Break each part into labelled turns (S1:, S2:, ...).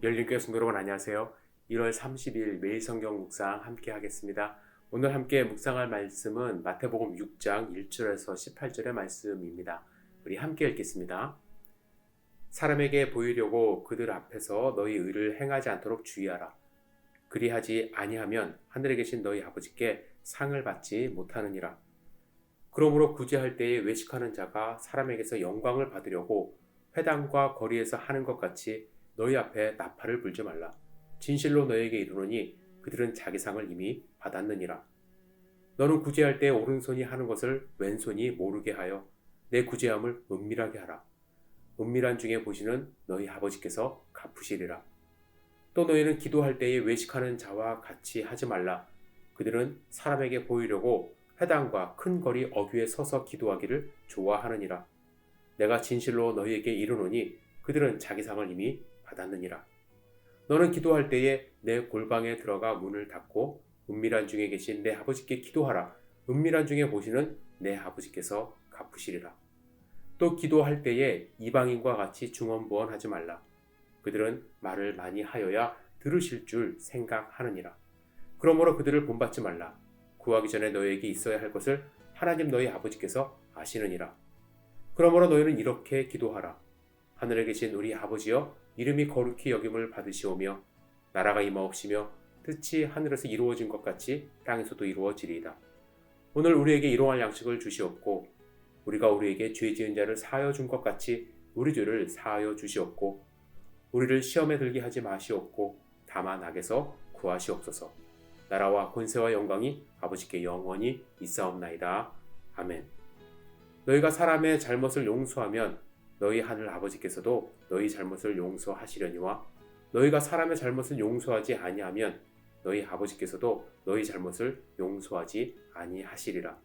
S1: 열린교회 성도 여러분 안녕하세요. 1월 30일 매일 성경 묵상 함께 하겠습니다. 오늘 함께 묵상할 말씀은 마태복음 6장 1절에서 18절의 말씀입니다. 우리 함께 읽겠습니다. 사람에게 보이려고 그들 앞에서 너희 의를 행하지 않도록 주의하라. 그리하지 아니하면 하늘에 계신 너희 아버지께 상을 받지 못하느니라. 그러므로 구제할 때에 외식하는 자가 사람에게서 영광을 받으려고 회당과 거리에서 하는 것 같이 너희 앞에 나팔을 불지 말라. 진실로 너희에게 이르노니 그들은 자기 상을 이미 받았느니라. 너는 구제할 때 오른손이 하는 것을 왼손이 모르게 하여 내 구제함을 은밀하게 하라. 은밀한 중에 보시는 너희 아버지께서 갚으시리라. 또 너희는 기도할 때에 외식하는 자와 같이 하지 말라. 그들은 사람에게 보이려고 회당과 큰 거리 어귀에 서서 기도하기를 좋아하느니라. 내가 진실로 너희에게 이르노니 그들은 자기 상을 이미 받았느니라. 너는 기도할 때에 내 골방에 들어가 문을 닫고 은밀한 중에 계신 내 아버지께 기도하라. 은밀한 중에 보시는 내 아버지께서 갚으시리라. 또 기도할 때에 이방인과 같이 중언부언하지 말라. 그들은 말을 많이 하여야 들으실 줄 생각하느니라. 그러므로 그들을 본받지 말라. 구하기 전에 너희에게 있어야 할 것을 하나님 너희 아버지께서 아시느니라. 그러므로 너희는 이렇게 기도하라. 하늘에 계신 우리 아버지여, 이름이 거룩히 여김을 받으시오며 나라가 임하옵시며 뜻이 하늘에서 이루어진 것 같이 땅에서도 이루어지리이다. 오늘 우리에게 일용할 양식을 주시옵고 우리가 우리에게 죄 지은 자를 사하여 준 것 같이 우리 죄를 사하여 주시옵고 우리를 시험에 들게 하지 마시옵고 다만 악에서 구하시옵소서. 나라와 권세와 영광이 아버지께 영원히 있사옵나이다. 아멘. 너희가 사람의 잘못을 용서하면 너희 하늘 아버지께서도 너희 잘못을 용서하시려니와 너희가 사람의 잘못을 용서하지 아니하면 너희 아버지께서도 너희 잘못을 용서하지 아니하시리라.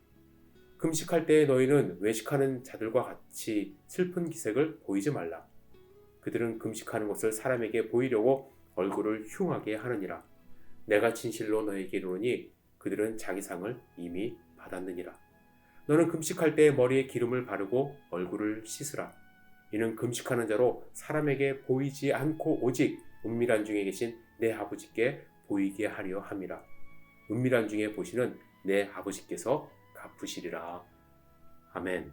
S1: 금식할 때에 너희는 외식하는 자들과 같이 슬픈 기색을 보이지 말라. 그들은 금식하는 것을 사람에게 보이려고 얼굴을 흉하게 하느니라. 내가 진실로 너희에게 이르노니 그들은 자기 상을 이미 받았느니라. 너는 금식할 때에 머리에 기름을 바르고 얼굴을 씻으라. 이는 금식하는 자로 사람에게 보이지 않고 오직 은밀한 중에 계신 내 아버지께 보이게 하려 함이라. 은밀한 중에 보시는 내 아버지께서 갚으시리라. 아멘.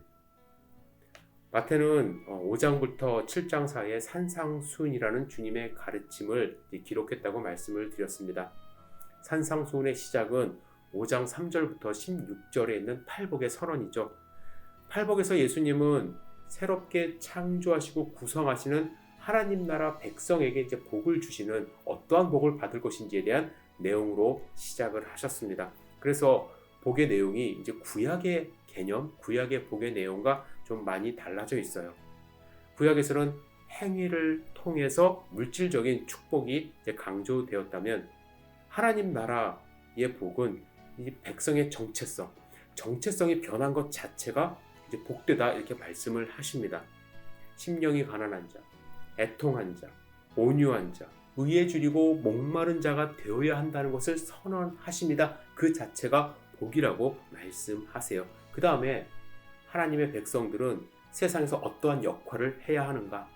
S1: 마태는 5장부터 7장 사이에 산상수훈이라는 주님의 가르침을 기록했다고 말씀을 드렸습니다. 산상수훈의 시작은 5장 3절부터 16절에 있는 팔복의 선언이죠. 팔복에서 예수님은 새롭게 창조하시고 구성하시는 하나님 나라 백성에게 이제 복을 주시는 어떠한 복을 받을 것인지에 대한 내용으로 시작을 하셨습니다. 그래서 복의 내용이 이제 구약의 개념, 구약의 복의 내용과 좀 많이 달라져 있어요. 구약에서는 행위를 통해서 물질적인 축복이 이제 강조되었다면 하나님 나라의 복은 이 백성의 정체성이 변한 것 자체가 이제 복되다 이렇게 말씀을 하십니다. 심령이 가난한 자, 애통한 자, 온유한 자, 의에 줄이고 목마른 자가 되어야 한다는 것을 선언하십니다. 그 자체가 복이라고 말씀하세요. 그 다음에 하나님의 백성들은 세상에서 어떠한 역할을 해야 하는가,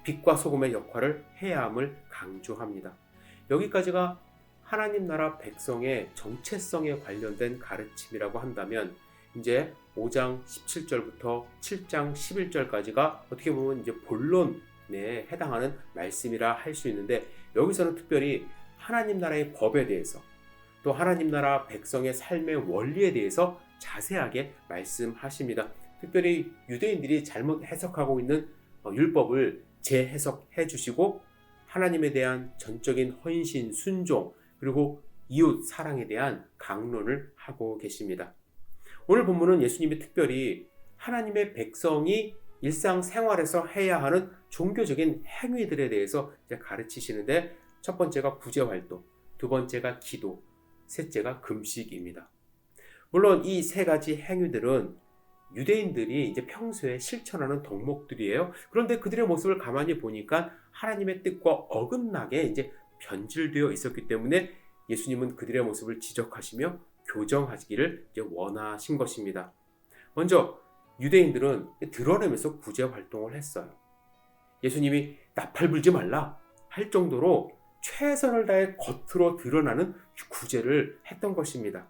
S1: 빛과 소금의 역할을 해야 함을 강조합니다. 여기까지가 하나님 나라 백성의 정체성에 관련된 가르침이라고 한다면 이제 5장 17절부터 7장 11절까지가 어떻게 보면 이제 본론에 해당하는 말씀이라 할 수 있는데 여기서는 특별히 하나님 나라의 법에 대해서 또 하나님 나라 백성의 삶의 원리에 대해서 자세하게 말씀하십니다. 특별히 유대인들이 잘못 해석하고 있는 율법을 재해석해 주시고 하나님에 대한 전적인 헌신, 순종 그리고 이웃 사랑에 대한 강론을 하고 계십니다. 오늘 본문은 예수님이 특별히 하나님의 백성이 일상생활에서 해야 하는 종교적인 행위들에 대해서 가르치시는데 첫 번째가 구제활동, 두 번째가 기도, 셋째가 금식입니다. 물론 이 세 가지 행위들은 유대인들이 이제 평소에 실천하는 덕목들이에요. 그런데 그들의 모습을 가만히 보니까 하나님의 뜻과 어긋나게 이제 변질되어 있었기 때문에 예수님은 그들의 모습을 지적하시며 교정하기를 원하신 것입니다. 먼저 유대인들은 드러내면서 구제 활동을 했어요. 예수님이 나팔 불지 말라 할 정도로 최선을 다해 겉으로 드러나는 구제를 했던 것입니다.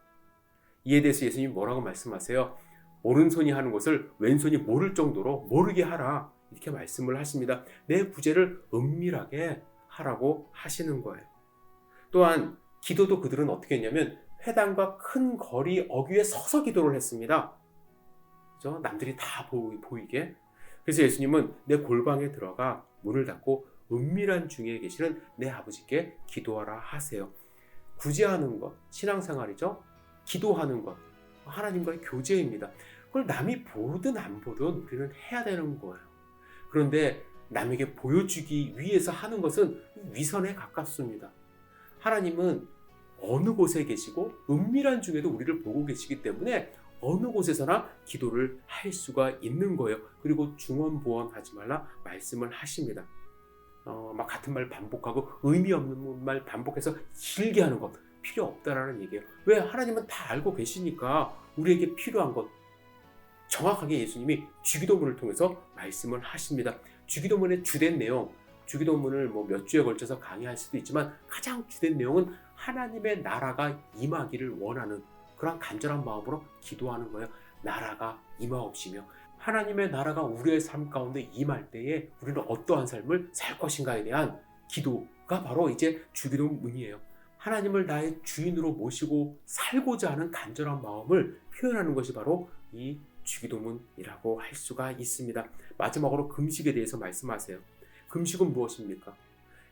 S1: 이에 대해서 예수님이 뭐라고 말씀하세요? 오른손이 하는 것을 왼손이 모를 정도로 모르게 하라, 이렇게 말씀을 하십니다. 내 구제를 은밀하게 하라고 하시는 거예요. 또한 기도도 그들은 어떻게 했냐면 회당과 큰 거리 어귀에 서서 기도를 했습니다. 그죠? 남들이 다 보이게. 그래서 예수님은 내 골방에 들어가 문을 닫고 은밀한 중에 계시는 내 아버지께 기도하라 하세요. 구제하는 것, 신앙생활이죠. 기도하는 것, 하나님과의 교제입니다. 그걸 남이 보든 안 보든 우리는 해야 되는 거예요. 그런데 남에게 보여주기 위해서 하는 것은 위선에 가깝습니다. 하나님은 어느 곳에 계시고 은밀한 중에도 우리를 보고 계시기 때문에 어느 곳에서나 기도를 할 수가 있는 거예요. 그리고 중언부언하지 말라 말씀을 하십니다. 막 같은 말 반복하고 의미 없는 말 반복해서 길게 하는 것 필요 없다라는 얘기예요. 왜? 하나님은 다 알고 계시니까 우리에게 필요한 것 정확하게 예수님이 주기도문을 통해서 말씀을 하십니다. 주기도문의 주된 내용, 주기도문을 몇 주에 걸쳐서 강의할 수도 있지만 가장 주된 내용은 하나님의 나라가 임하기를 원하는 그런 간절한 마음으로 기도하는 거예요. 나라가 임하옵시며 하나님의 나라가 우리의 삶 가운데 임할 때에 우리는 어떠한 삶을 살 것인가에 대한 기도가 바로 이제 주기도문이에요. 하나님을 나의 주인으로 모시고 살고자 하는 간절한 마음을 표현하는 것이 바로 이 주기도문이라고 할 수가 있습니다. 마지막으로 금식에 대해서 말씀하세요. 금식은 무엇입니까?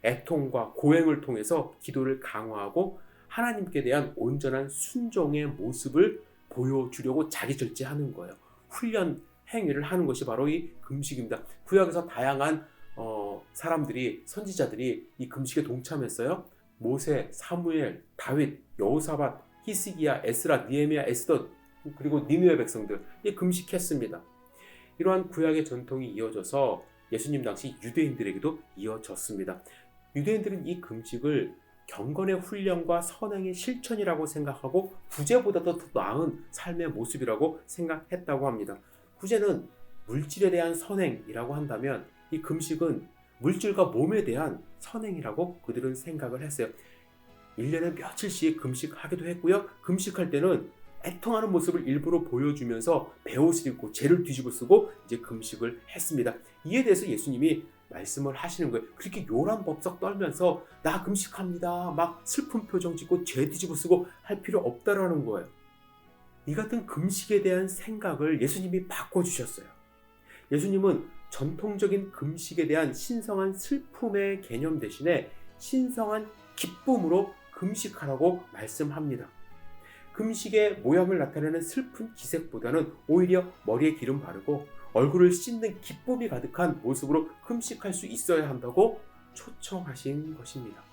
S1: 애통과 고행을 통해서 기도를 강화하고 하나님께 대한 온전한 순종의 모습을 보여주려고 자기 절제하는 거예요. 훈련 행위를 하는 것이 바로 이 금식입니다. 구약에서 다양한 사람들이, 선지자들이 이 금식에 동참했어요. 모세, 사무엘, 다윗, 여호사밧, 히스기야, 에스라, 느헤미야, 에스더, 그리고 니느웨 백성들 금식했습니다. 이러한 구약의 전통이 이어져서 예수님 당시 유대인들에게도 이어졌습니다. 유대인들은 이 금식을 경건의 훈련과 선행의 실천이라고 생각하고 구제보다도 더 나은 삶의 모습이라고 생각했다고 합니다. 구제는 물질에 대한 선행이라고 한다면 이 금식은 물질과 몸에 대한 선행이라고 그들은 생각을 했어요. 1년에 며칠씩 금식하기도 했고요. 금식할 때는 애통하는 모습을 일부러 보여주면서 베옷을 입고 죄를 뒤집어 쓰고 이제 금식을 했습니다. 이에 대해서 예수님이 말씀을 하시는 거예요. 그렇게 요란법석 떨면서 나 금식합니다 막 슬픈 표정 짓고 죄 뒤집어 쓰고 할 필요 없다라는 거예요. 이 같은 금식에 대한 생각을 예수님이 바꿔주셨어요. 예수님은 전통적인 금식에 대한 신성한 슬픔의 개념 대신에 신성한 기쁨으로 금식하라고 말씀합니다. 금식의 모양을 나타내는 슬픈 기색보다는 오히려 머리에 기름 바르고 얼굴을 씻는 기쁨이 가득한 모습으로 금식할 수 있어야 한다고 초청하신 것입니다.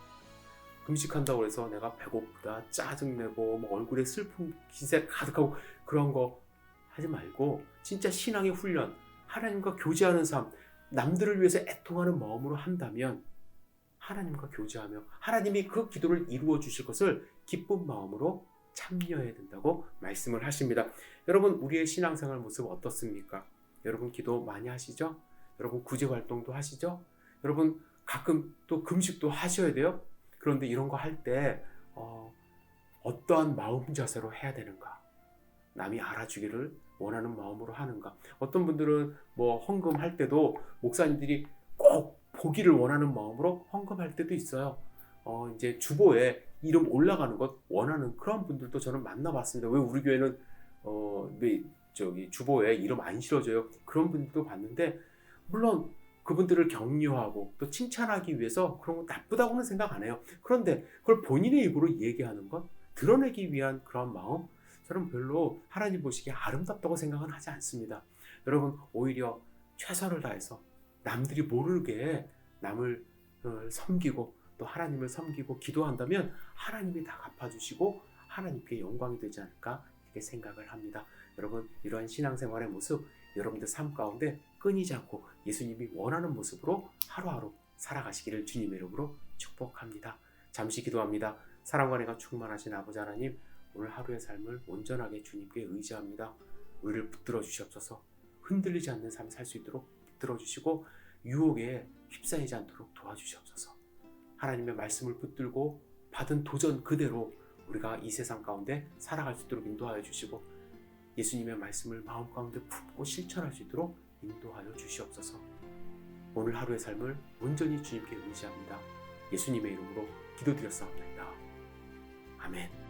S1: 금식한다고 해서 내가 배고프다, 짜증내고 얼굴에 슬픈 기색 가득하고 그런 거 하지 말고 진짜 신앙의 훈련, 하나님과 교제하는 삶, 남들을 위해서 애통하는 마음으로 한다면 하나님과 교제하며 하나님이 그 기도를 이루어 주실 것을 기쁜 마음으로 참여해야 된다고 말씀을 하십니다. 여러분, 우리의 신앙생활 모습 어떻습니까? 여러분 기도 많이 하시죠? 여러분 구제 활동도 하시죠? 여러분 가끔 또 금식도 하셔야 돼요? 그런데 이런 거 할 때 어떠한 마음 자세로 해야 되는가? 남이 알아주기를 원하는 마음으로 하는가? 어떤 분들은 헌금할 때도 목사님들이 꼭 보기를 원하는 마음으로 헌금할 때도 있어요. 이제 주보에 이름 올라가는 것 원하는 그런 분들도 저는 만나봤습니다. 왜 우리 교회는 왜 주보에 이름 안 실어줘요? 그런 분들도 봤는데, 물론 그분들을 격려하고 또 칭찬하기 위해서 그런 거 나쁘다고는 생각 안 해요. 그런데 그걸 본인의 입으로 얘기하는 것, 드러내기 위한 그런 마음, 저는 별로 하나님 보시기에 아름답다고 생각은 하지 않습니다. 여러분, 오히려 최선을 다해서 남들이 모르게 남을 섬기고 또 하나님을 섬기고 기도한다면 하나님이 다 갚아주시고 하나님께 영광이 되지 않을까 이렇게 생각을 합니다. 여러분, 이러한 신앙생활의 모습, 여러분들 삶 가운데 끊이지 않고 예수님이 원하는 모습으로 하루하루 살아가시기를 주님의 이름으로 축복합니다. 잠시 기도합니다. 사랑과 은혜가 충만하신 아버지 하나님, 오늘 하루의 삶을 온전하게 주님께 의지합니다. 우리를 붙들어 주시옵소서. 흔들리지 않는 삶 살 수 있도록 붙들어 주시고 유혹에 휩싸이지 않도록 도와주시옵소서. 하나님의 말씀을 붙들고 받은 도전 그대로 우리가 이 세상 가운데 살아갈 수 있도록 인도하여 주시고 예수님의 말씀을 마음 가운데 품고 실천할 수 있도록 인도하여 주시옵소서. 오늘 하루의 삶을 온전히 주님께 의지합니다. 예수님의 이름으로 기도드렸사옵나이다. 아멘.